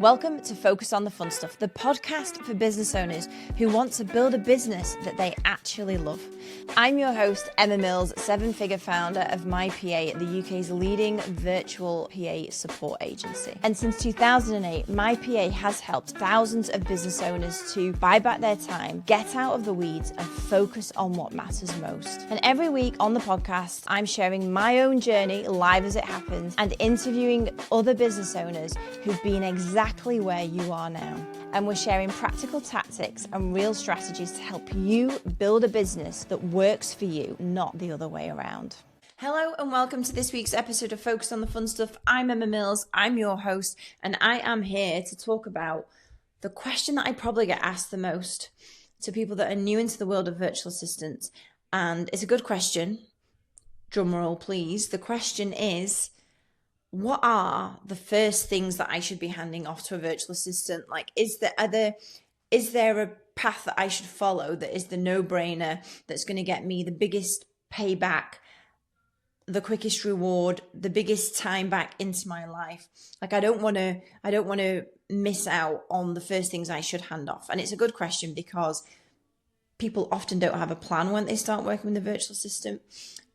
Welcome to Focus on the Fun Stuff, the podcast for business owners who want to build a business that they actually love. I'm your host, Emma Mills, seven-figure founder of MyPA, the UK's leading virtual PA support agency. And since 2008, MyPA has helped thousands of business owners to buy back their time, get out of the weeds, and focus on what matters most. And every week on the podcast, I'm sharing my own journey live as it happens and interviewing other business owners who've been exactly where you are now. And we're sharing practical tactics and real strategies to help you build a business that works for you, not the other way around. Hello and welcome to this week's episode of Focus on the Fun Stuff. I'm Emma Mills, I'm your host, and I am here to talk about the question that I probably get asked the most to people that are new into the world of virtual assistants. And it's a good question. Drum roll, please. The question is, what are the first things that I should be handing off to a virtual assistant? Like, is there a path that I should follow that is the no-brainer, that's going to get me the biggest payback, the quickest reward, the biggest time back into my life? Like, I don't want to miss out on the first things I should hand off. And it's a good question because people often don't have a plan when they start working with a virtual assistant.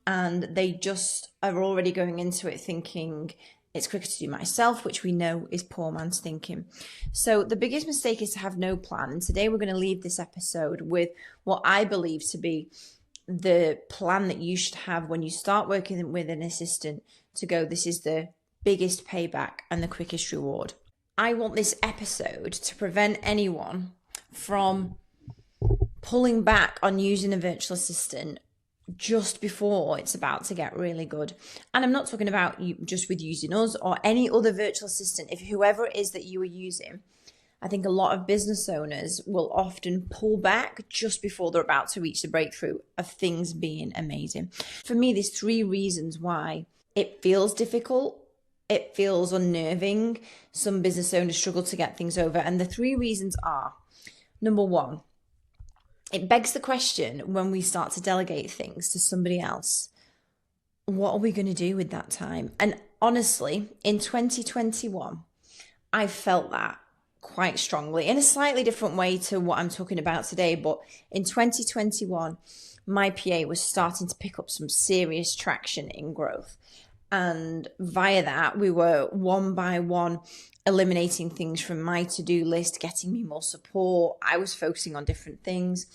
And they just are already going into it thinking it's quicker to do myself, which we know is poor man's thinking. So the biggest mistake is to have no plan. And today we're going to leave this episode with what I believe to be the plan that you should have when you start working with an assistant to go, this is the biggest payback and the quickest reward. I want this episode to prevent anyone from pulling back on using a virtual assistant just before it's about to get really good. And I'm not talking about you just with using us or any other virtual assistant. If whoever it is that you are using, I think a lot of business owners will often pull back just before they're about to reach the breakthrough of things being amazing. For me, there's three reasons why it feels difficult. It feels unnerving. Some business owners struggle to get things over. And the three reasons are, number one, it begs the question when we start to delegate things to somebody else, what are we going to do with that time? And honestly, in 2021, I felt that quite strongly in a slightly different way to what I'm talking about today. But in 2021, MyPA was starting to pick up some serious traction in growth. And via that, we were one by one eliminating things from my to-do list, getting me more support. I was focusing on different things.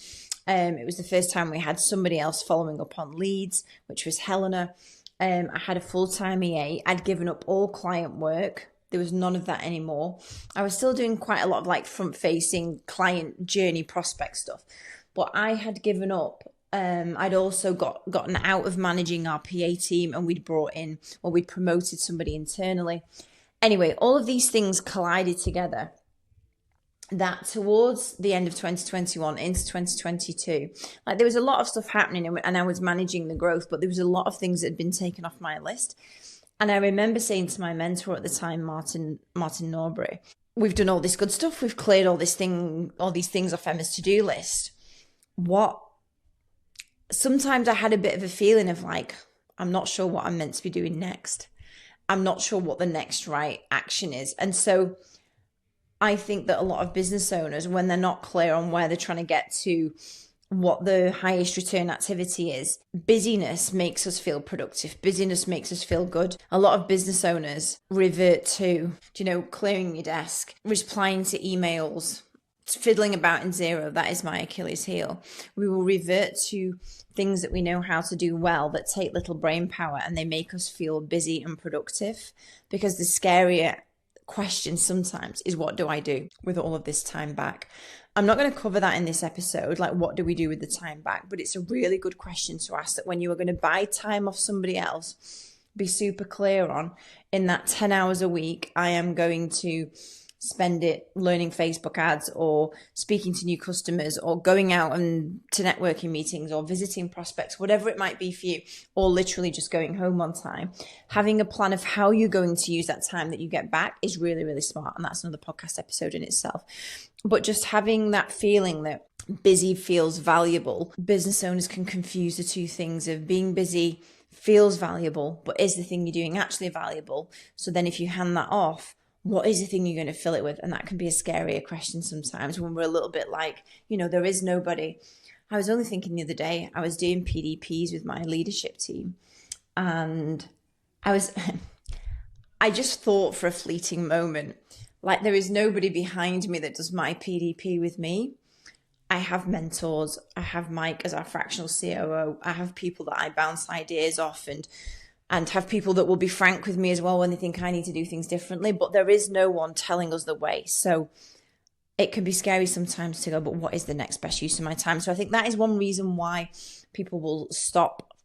It was the first time we had somebody else following up on leads, which was Helena. I had a full-time EA. I'd given up all client work. There was none of that anymore. I was still doing quite a lot of like front-facing client journey prospect stuff, but I had given up. I'd also gotten out of managing our PA team, and we'd promoted somebody internally. Anyway, all of these things collided together that towards the end of 2021 into 2022, like there was a lot of stuff happening and I was managing the growth, but there was a lot of things that had been taken off my list. And I remember saying to my mentor at the time, Martin Norbury, we've done all this good stuff. We've cleared all these things off Emma's to-do list. Sometimes I had a bit of a feeling of like, I'm not sure what I'm meant to be doing next. I'm not sure what the next right action is. And so I think that a lot of business owners, when they're not clear on where they're trying to get to, what the highest return activity is, busyness makes us feel productive. Busyness makes us feel good. A lot of business owners revert to, clearing your desk, replying to emails, fiddling about in Zero. That is my Achilles heel. We will revert to things that we know how to do well that take little brain power, and they make us feel busy and productive, because the scarier question sometimes is, what do I do with all of this time back? I'm not going to cover that in this episode, like what do we do with the time back, but it's a really good question to ask, that when you are going to buy time off somebody else, be super clear on, in that 10 hours a week, I am going to spend it learning Facebook ads or speaking to new customers or going out and to networking meetings or visiting prospects, whatever it might be for you, or literally just going home on time. Having a plan of how you're going to use that time that you get back is really, really smart. And that's another podcast episode in itself. But just having that feeling that busy feels valuable. Business owners can confuse the two things of being busy feels valuable, but is the thing you're doing actually valuable? So then if you hand that off, what is the thing you're going to fill it with? And that can be a scarier question sometimes when we're a little bit like, there is nobody. I was only thinking the other day, I was doing PDPs with my leadership team, and I just thought for a fleeting moment, like, there is nobody behind me that does my PDP with me. I have mentors. I have Mike as our fractional COO. I have people that I bounce ideas off, and have people that will be frank with me as well when they think I need to do things differently. But there is no one telling us the way. So it can be scary sometimes to go, but what is the next best use of my time? So I think that is one reason why people will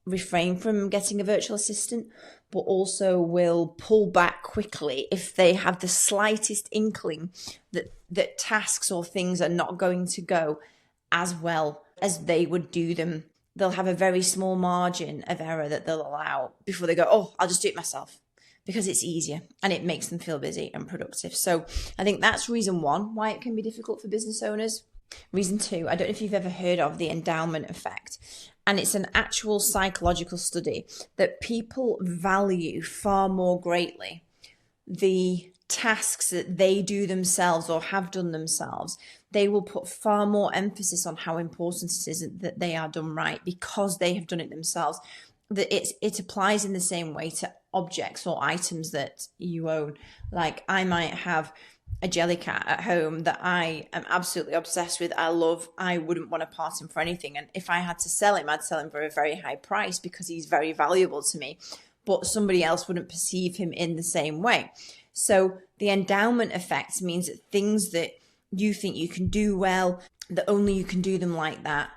refrain from getting a virtual assistant, but also will pull back quickly if they have the slightest inkling that tasks or things are not going to go as well as they would do them. They'll have a very small margin of error that they'll allow before they go, oh, I'll just do it myself, because it's easier and it makes them feel busy and productive. So I think that's reason one why it can be difficult for business owners. Reason two, I don't know if you've ever heard of the Endowment Effect. And it's an actual psychological study that people value far more greatly the tasks that they do themselves or have done themselves. They will put far more emphasis on how important it is that they are done right because they have done it themselves. That it applies in the same way to objects or items that you own. Like, I might have a jelly cat at home that I am absolutely obsessed with. I love. I wouldn't want to part him for anything. And if I had to sell him, I'd sell him for a very high price because he's very valuable to me. But somebody else wouldn't perceive him in the same way. So the endowment effect means that things that you think you can do well, that only you can do them like that,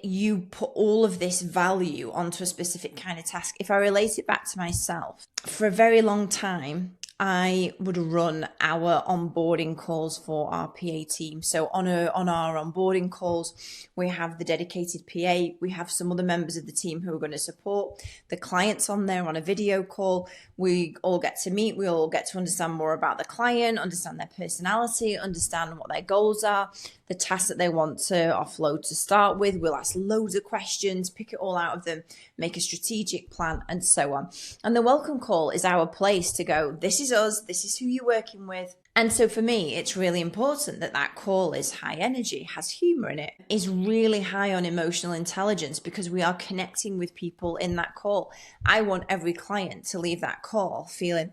you put all of this value onto a specific kind of task. If I relate it back to myself, for a very long time, I would run our onboarding calls for our PA team. So on our onboarding calls, we have the dedicated PA. We have some other members of the team who are going to support the clients on there on a video call. We all get to meet. We all get to understand more about the client, understand their personality, understand what their goals are, the tasks that they want to offload to start with. We'll ask loads of questions, pick it all out of them, make a strategic plan, and so on. And the welcome call is our place to go, this is us, this is who you're working with. And so for me, it's really important that that call is high energy, has humor in it, is really high on emotional intelligence, because we are connecting with people in that call. I want every client to leave that call feeling,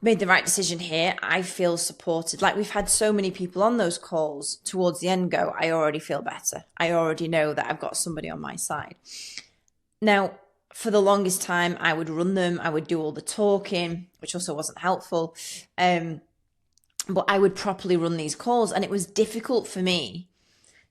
made the right decision here. I feel supported. Like, we've had so many people on those calls towards the end go, I already feel better. I already know that I've got somebody on my side. Now, for the longest time, I would run them. I would do all the talking, which also wasn't helpful. But I would properly run these calls, and it was difficult for me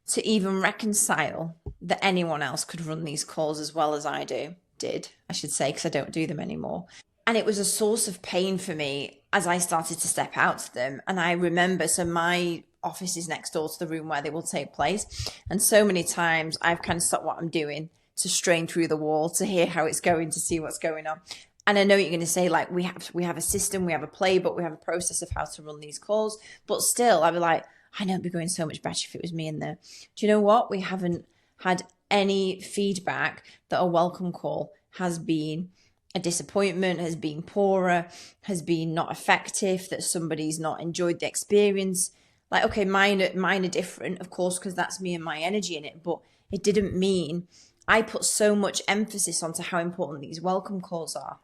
to even reconcile that anyone else could run these calls as well as I did, I should say, because I don't do them anymore. And it was a source of pain for me as I started to step out to them. And I remember, so my office is next door to the room where they will take place. And so many times I've kind of stopped what I'm doing to strain through the wall to hear how it's going, to see what's going on. And I know you're going to say, like, we have a system, we have a playbook, we have a process of how to run these calls. But still, I'd be like, I know it'd be going so much better if it was me in there. Do you know what? We haven't had any feedback that a welcome call has been a disappointment, has been poorer, has been not effective, that somebody's not enjoyed the experience. Like, okay, mine are different, of course, because that's me and my energy in it. But it didn't mean I put so much emphasis onto how important these welcome calls are.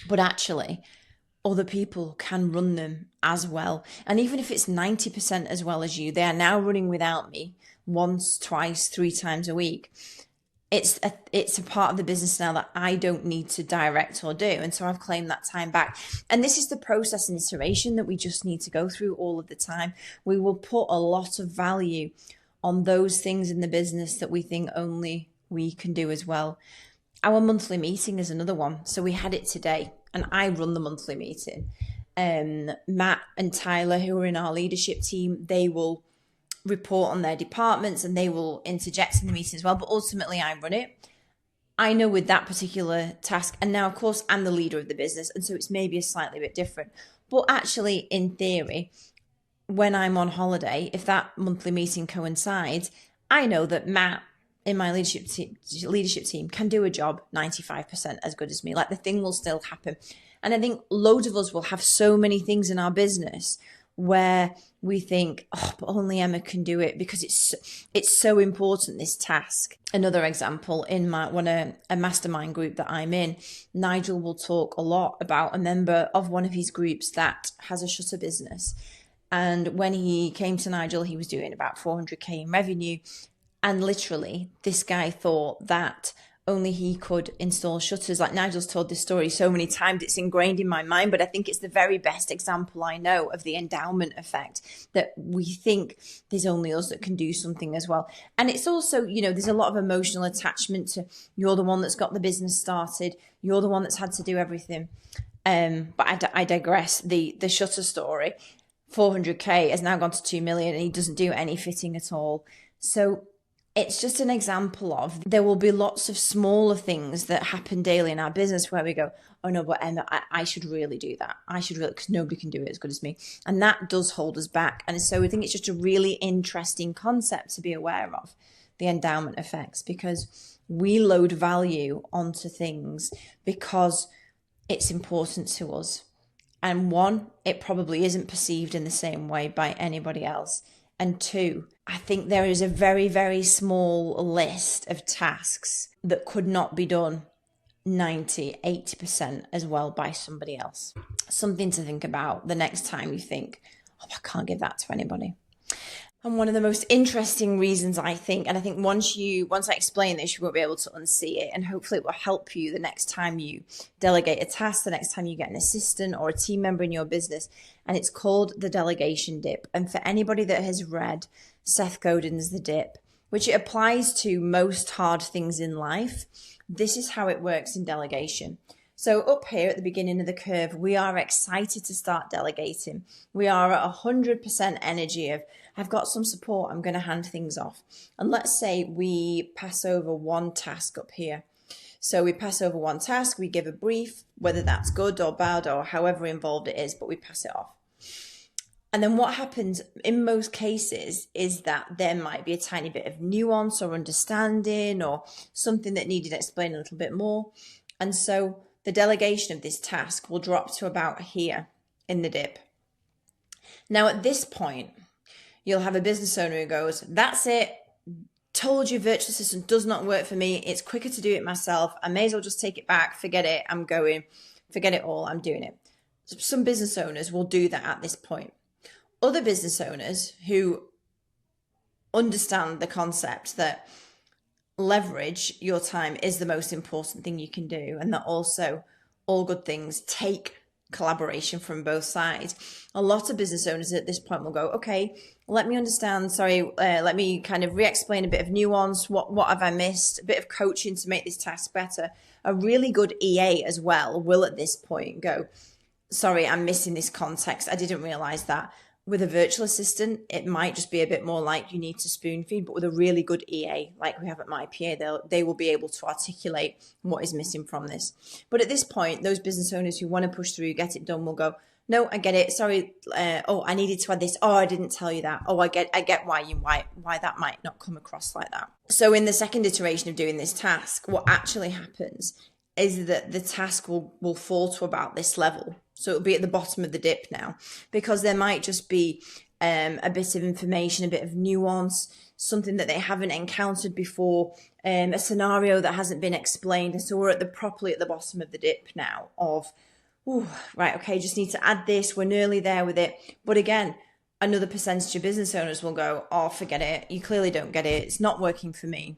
But actually, other people can run them as well. And even if it's 90% as well as you, they are now running without me once, twice, 3 times a week. It's a part of the business now that I don't need to direct or do. And so I've claimed that time back. And this is the process and iteration that we just need to go through all of the time. We will put a lot of value on those things in the business that we think only we can do as well. Our monthly meeting is another one. So we had it today, and I run the monthly meeting. Matt and Tyler, who are in our leadership team, they will report on their departments and they will interject in the meeting as well. But ultimately, I run it. I know with that particular task, and now, of course, I'm the leader of the business, and so it's maybe a slightly bit different. But actually, in theory, when I'm on holiday, if that monthly meeting coincides, I know that Matt in my leadership team can do a job 95% as good as me. Like, the thing will still happen. And I think loads of us will have so many things in our business where we think, oh, but only Emma can do it because it's so important, this task. Another example, in a mastermind group that I'm in, Nigel will talk a lot about a member of one of his groups that has a shutter business. And when he came to Nigel, he was doing about 400k in revenue. And literally, this guy thought that only he could install shutters. Like, Nigel's told this story so many times, it's ingrained in my mind, but I think it's the very best example I know of the endowment effect, that we think there's only us that can do something as well. And it's also, there's a lot of emotional attachment to, you're the one that's got the business started, you're the one that's had to do everything. But I digress. The shutter story, 400k has now gone to 2 million, and he doesn't do any fitting at all. So it's just an example of, there will be lots of smaller things that happen daily in our business where we go, oh no, but Emma, I should really do that. I should really, because nobody can do it as good as me. And that does hold us back. And so I think it's just a really interesting concept to be aware of, the endowment effects, because we load value onto things because it's important to us. And one, it probably isn't perceived in the same way by anybody else. And two, I think there is a very, very small list of tasks that could not be done 90-80% as well by somebody else. Something to think about the next time you think, oh, I can't give that to anybody. And one of the most interesting reasons, I think, and I think once I explain this, you won't be able to unsee it, and hopefully it will help you the next time you delegate a task, the next time you get an assistant or a team member in your business, and it's called the Delegation Dip. And for anybody that has read Seth Godin's The Dip, which it applies to most hard things in life, this is how it works in delegation. So up here at the beginning of the curve, we are excited to start delegating. We are at 100% energy of, I've got some support, I'm going to hand things off. And let's say we pass over one task up here. So we pass over one task, we give a brief, whether that's good or bad or however involved it is, but we pass it off. And then what happens in most cases is that there might be a tiny bit of nuance or understanding or something that needed explaining a little bit more. And so the delegation of this task will drop to about here in the dip. Now, at this point, you'll have a business owner who goes, that's it. Told you virtual assistant does not work for me. It's quicker to do it myself. I may as well just take it back. Forget it. I'm going. Forget it all. I'm doing it. Some business owners will do that at this point. Other business owners who understand the concept that leverage your time is the most important thing you can do, and that also all good things take collaboration from both sides. A lot of business owners at this point will go, okay, let me understand. Let me kind of re-explain a bit of nuance. What have I missed? A bit of coaching to make this task better. A really good EA as well will at this point go, sorry, I'm missing this context. I didn't realize that. With a virtual assistant, it might just be a bit more like you need to spoon feed, but with a really good EA, like we have at MyPA, they will be able to articulate what is missing from this. But at this point, those business owners who want to push through, get it done, will go, no, I get it. Sorry. Oh, I needed to add this. Oh, I didn't tell you that. Oh, I get why that might not come across like that. So in the second iteration of doing this task, what actually happens is that the task will fall to about this level. So it'll be at the bottom of the dip now, because there might just be a bit of information, a bit of nuance, something that they haven't encountered before, a scenario that hasn't been explained. And so we're properly at the bottom of the dip now of, ooh, right, okay, just need to add this. We're nearly there with it. But again, another percentage of business owners will go, oh, forget it. You clearly don't get it. It's not working for me.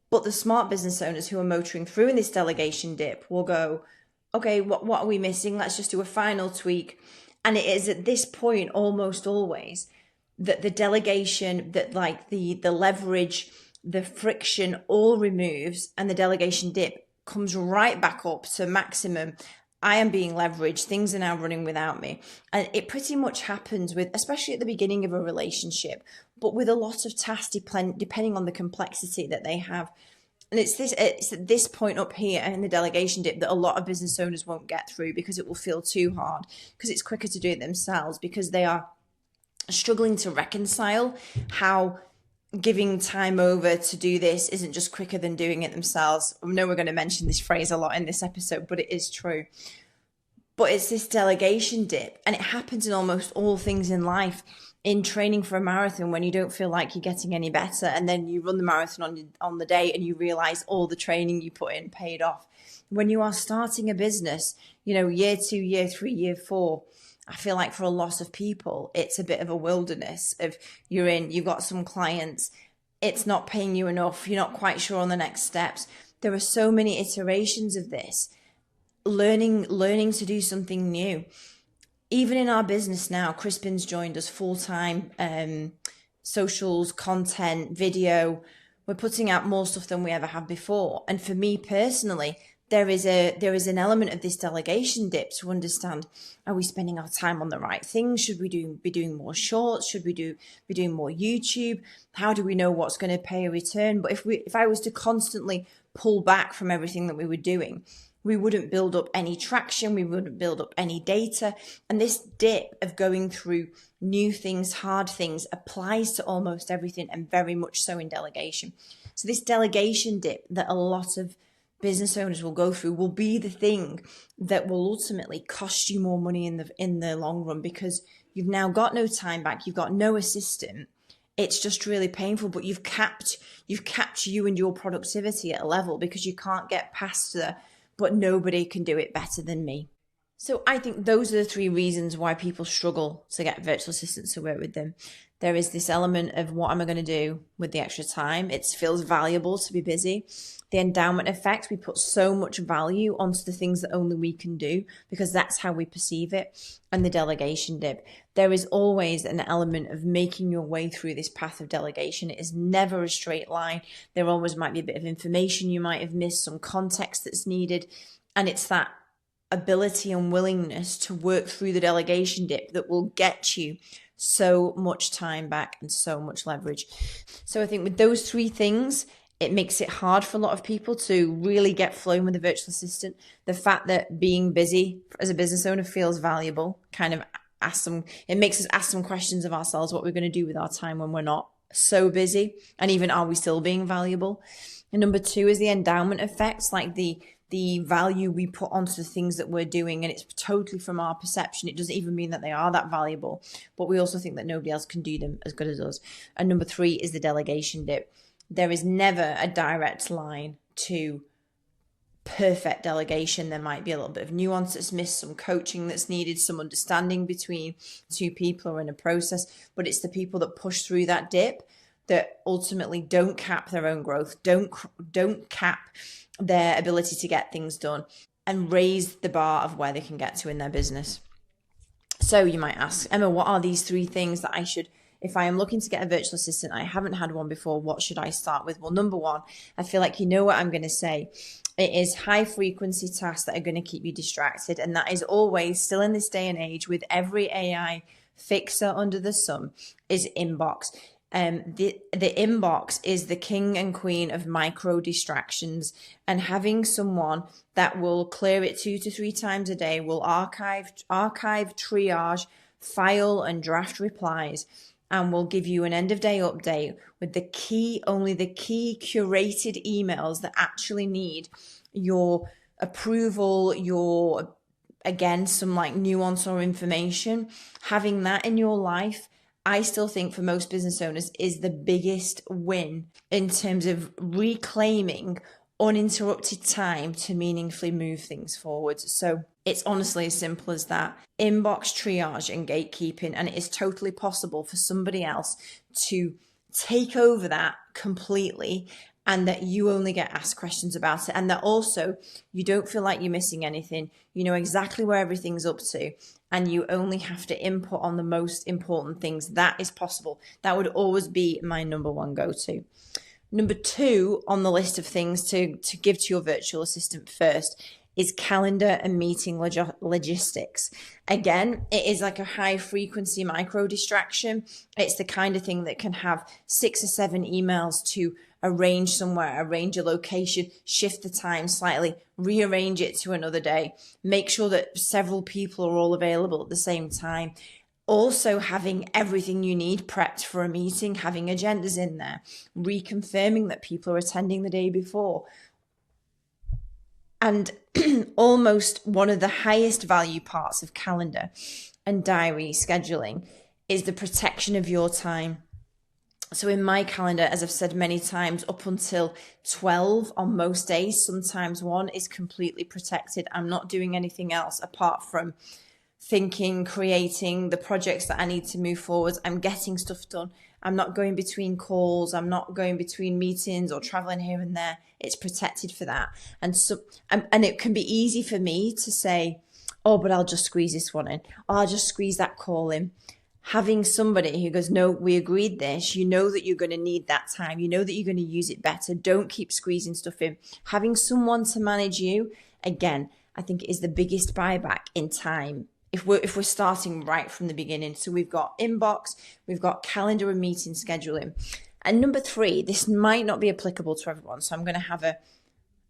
But the smart business owners who are motoring through in this delegation dip will go, okay, what are we missing? Let's just do a final tweak. And it is at this point, almost always, that the delegation, that like the leverage, the friction all removes, and the delegation dip comes right back up to maximum. I am being leveraged. Things are now running without me. And it pretty much happens with, especially at the beginning of a relationship, but with a lot of tasks depending on the complexity that they have. And it's at this point up here in the delegation dip that a lot of business owners won't get through, because it will feel too hard, because it's quicker to do it themselves, because they are struggling to reconcile how giving time over to do this isn't just quicker than doing it themselves. I know we're going to mention this phrase a lot in this episode, but it is true. But it's this delegation dip, and it happens in almost all things in life. In training for a marathon, when you don't feel like you're getting any better, and then you run the marathon on the day and you realize all the training you put in paid off. When you are starting a business, year 2, year 3, year 4, I feel like for a lot of people, it's a bit of a wilderness of you've got some clients, it's not paying you enough, you're not quite sure on the next steps. There are so many iterations of this. Learning to do something new. Even in our business now, Crispin's joined us full-time, socials, content, video. We're putting out more stuff than we ever have before. And for me personally, there is an element of this delegation dip to understand, are we spending our time on the right things? Should we be doing more shorts? Should we be doing more YouTube? How do we know what's going to pay a return? But if I was to constantly pull back from everything that we were doing, we wouldn't build up any traction. We wouldn't build up any data. And this dip of going through new things, hard things, applies to almost everything, and very much so in delegation. So this delegation dip that a lot of business owners will go through will be the thing that will ultimately cost you more money in the long run, because you've now got no time back. You've got no assistant. It's just really painful, but you've capped you and your productivity at a level because you can't get past but nobody can do it better than me. So I think those are the 3 reasons why people struggle to get virtual assistants to work with them. There is this element of, what am I going to do with the extra time? It feels valuable to be busy. The endowment effect, we put so much value onto the things that only we can do because that's how we perceive it. And the delegation dip. There is always an element of making your way through this path of delegation. It is never a straight line. There always might be a bit of information you might have missed, some context that's needed. And it's that ability and willingness to work through the delegation dip that will get you so much time back and so much leverage. So I think with those 3 things, it makes it hard for a lot of people to really get flowing with a virtual assistant. The fact that being busy as a business owner feels valuable, it makes us ask some questions of ourselves, what we're going to do with our time when we're not so busy, and even, are we still being valuable? And number 2 is the endowment effects, like the value we put onto the things that we're doing, and it's totally from our perception. It doesn't even mean that they are that valuable, but we also think that nobody else can do them as good as us. And number 3 is the delegation dip. There is never a direct line to perfect delegation. There might be a little bit of nuance that's missed, some coaching that's needed, some understanding between 2 people or in a process, but it's the people that push through that dip that ultimately don't cap their own growth, don't cap their ability to get things done, and raise the bar of where they can get to in their business. So you might ask, Emma, what are these 3 things that I should, if I am looking to get a virtual assistant, I haven't had one before, what should I start with? Well, number 1, I feel like you know what I'm going to say. It is high frequency tasks that are going to keep you distracted. And that is always, still in this day and age, with every AI fixer under the sun, is inbox. The inbox is the king and queen of micro distractions, and having someone that will clear it 2 to 3 times a day, will archive, triage, file and draft replies, and will give you an end of day update with only the key curated emails that actually need your approval, some nuance or information. Having that in your life, I still think for most business owners, is the biggest win in terms of reclaiming uninterrupted time to meaningfully move things forward. So it's honestly as simple as that. Inbox triage and gatekeeping, and it is totally possible for somebody else to take over that completely, and that you only get asked questions about it, and that also you don't feel like you're missing anything. You know exactly where everything's up to, and you only have to input on the most important things. That is possible. That would always be my number 1 go-to. Number 2 on the list of things to give to your virtual assistant first is calendar and meeting logistics. Again, it is like a high frequency micro distraction. It's the kind of thing that can have 6 or 7 emails to arrange somewhere, arrange a location, shift the time slightly, rearrange it to another day, make sure that several people are all available at the same time. Also having everything you need prepped for a meeting, having agendas in there, reconfirming that people are attending the day before. And almost one of the highest value parts of calendar and diary scheduling is the protection of your time. So in my calendar, as I've said many times, up until 12 on most days, sometimes 1 is completely protected. I'm not doing anything else apart from thinking, creating the projects that I need to move forward. I'm getting stuff done. I'm not going between calls. I'm not going between meetings or traveling here and there. It's protected for that. And so, and it can be easy for me to say, oh, but I'll just squeeze this one in. Or I'll just squeeze that call in. Having somebody who goes, no, we agreed this. You know that you're going to need that time. You know that you're going to use it better. Don't keep squeezing stuff in. Having someone to manage you, again, I think is the biggest buyback in time. If we're starting right from the beginning. So we've got inbox, we've got calendar and meeting scheduling. And number 3, this might not be applicable to everyone. So I'm going to have a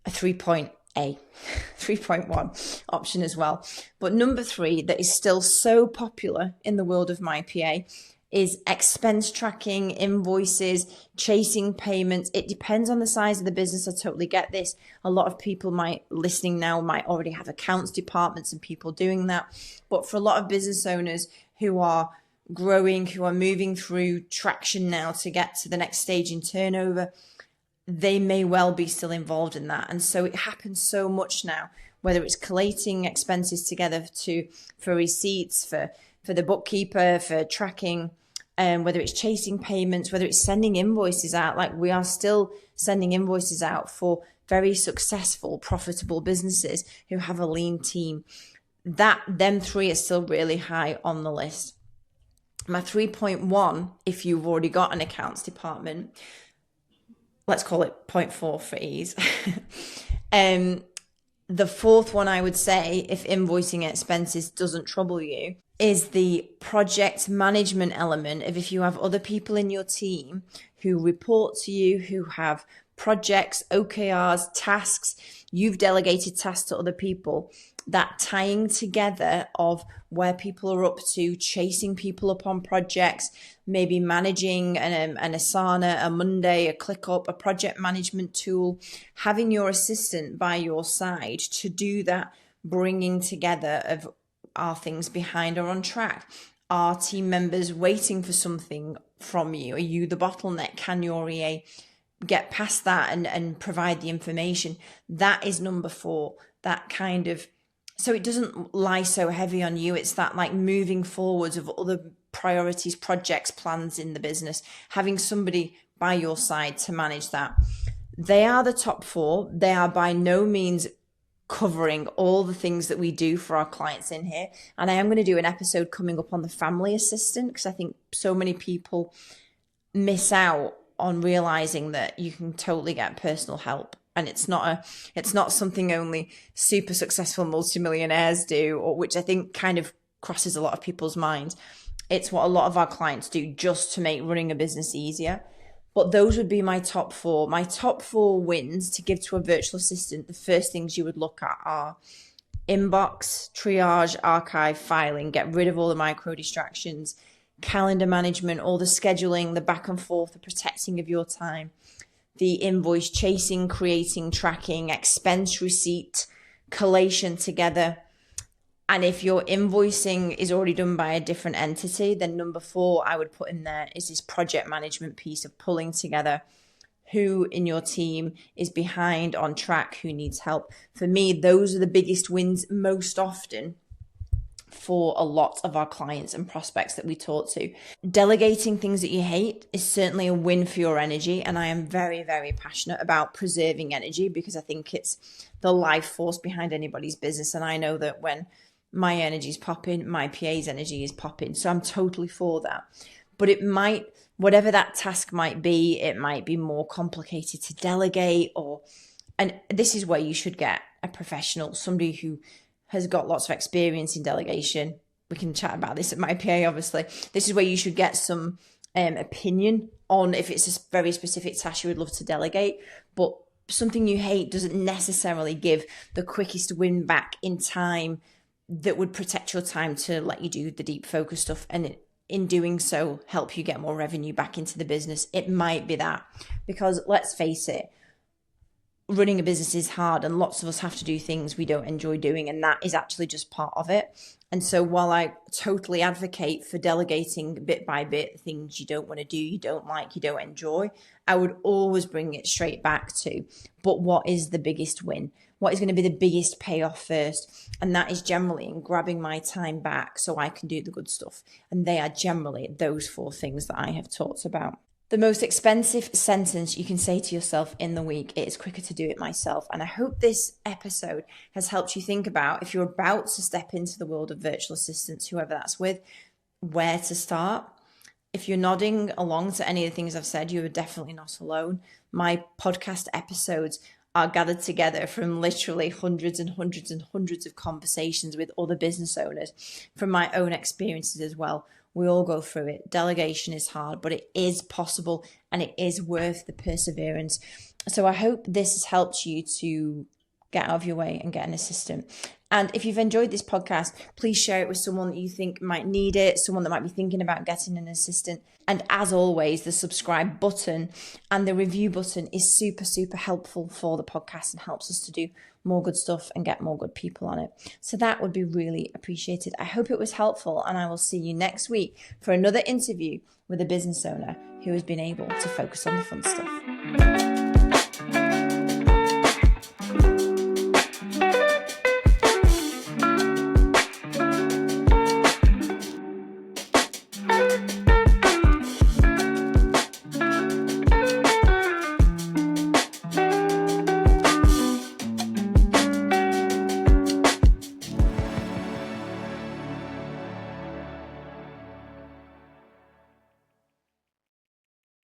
3.1 option as well. But number 3 that is still so popular in the world of my PA is expense tracking, invoices, chasing payments. It depends on the size of the business. I totally get this. A lot of people listening now might already have accounts departments and people doing that. But for a lot of business owners who are growing, who are moving through traction now to get to the next stage in turnover, they may well be still involved in that. And so it happens so much now, whether it's collating expenses together for receipts, for the bookkeeper, for tracking, whether it's chasing payments, whether it's sending invoices out. Like, we are still sending invoices out for very successful, profitable businesses who have a lean team. Them 3 are still really high on the list. My 3.1, if you've already got an accounts department, let's call it 0.4 for ease. The 4th one I would say, if invoicing expenses doesn't trouble you, is the project management element of if you have other people in your team who report to you, who have projects, OKRs, tasks, you've delegated tasks to other people, that tying together of where people are up to, chasing people up on projects, maybe managing an Asana, a Monday, a ClickUp, a project management tool, having your assistant by your side to do that bringing together of, are things behind or on track? Are team members waiting for something from you? Are you the bottleneck? Can your EA get past that and provide the information? That is number 4, that kind of, so it doesn't lie so heavy on you. It's that like moving forwards of other priorities, projects, plans in the business, having somebody by your side to manage that. They are the top 4. They are by no means covering all the things that we do for our clients in here. And I am going to do an episode coming up on the family assistant, because I think so many people miss out on realizing that you can totally get personal help. And it's not something only super successful multimillionaires do, or which I think kind of crosses a lot of people's minds. It's what a lot of our clients do just to make running a business easier. But those would be my top 4. My top 4 wins to give to a virtual assistant. The first things you would look at are inbox, triage, archive, filing, get rid of all the micro distractions, calendar management, all the scheduling, the back and forth, the protecting of your time, the invoice chasing, creating, tracking, expense receipt, collation together. And if your invoicing is already done by a different entity, then number 4 I would put in there is this project management piece of pulling together who in your team is behind, on track, who needs help. For me, those are the biggest wins most often for a lot of our clients and prospects that we talk to. Delegating things that you hate is certainly a win for your energy. And I am very, very passionate about preserving energy, because I think it's the life force behind anybody's business. And I know that when my energy is popping, my PA's energy is popping. So I'm totally for that. But it might, whatever that task might be, it might be more complicated to delegate, and this is where you should get a professional, somebody who has got lots of experience in delegation. We can chat about this at my PA, obviously. This is where you should get some opinion on if it's a very specific task you would love to delegate. But something you hate doesn't necessarily give the quickest win back in time that would protect your time to let you do the deep focus stuff, and in doing so help you get more revenue back into the business. It might be that, because let's face it, running a business is hard and lots of us have to do things we don't enjoy doing, and that is actually just part of it. And so while I totally advocate for delegating bit by bit things you don't want to do, you don't like, you don't enjoy, I would always bring it straight back to, but what is the biggest win? What is going to be the biggest payoff first? And that is generally in grabbing my time back so I can do the good stuff. And they are generally those 4 things that I have talked about. The most expensive sentence you can say to yourself in the week: it is quicker to do it myself. And I hope this episode has helped you think about, if you're about to step into the world of virtual assistants, whoever that's with, where to start. If you're nodding along to any of the things I've said, you are definitely not alone. My podcast episodes are gathered together from literally hundreds and hundreds and hundreds of conversations with other business owners, from my own experiences as well. We all go through it. Delegation is hard, but it is possible and it is worth the perseverance. So I hope this has helped you to get out of your way and get an assistant. And if you've enjoyed this podcast, please share it with someone that you think might need it, someone that might be thinking about getting an assistant. And as always, the subscribe button and the review button is super, super helpful for the podcast and helps us to do more good stuff and get more good people on it. So that would be really appreciated. I hope it was helpful, and I will see you next week for another interview with a business owner who has been able to focus on the fun stuff.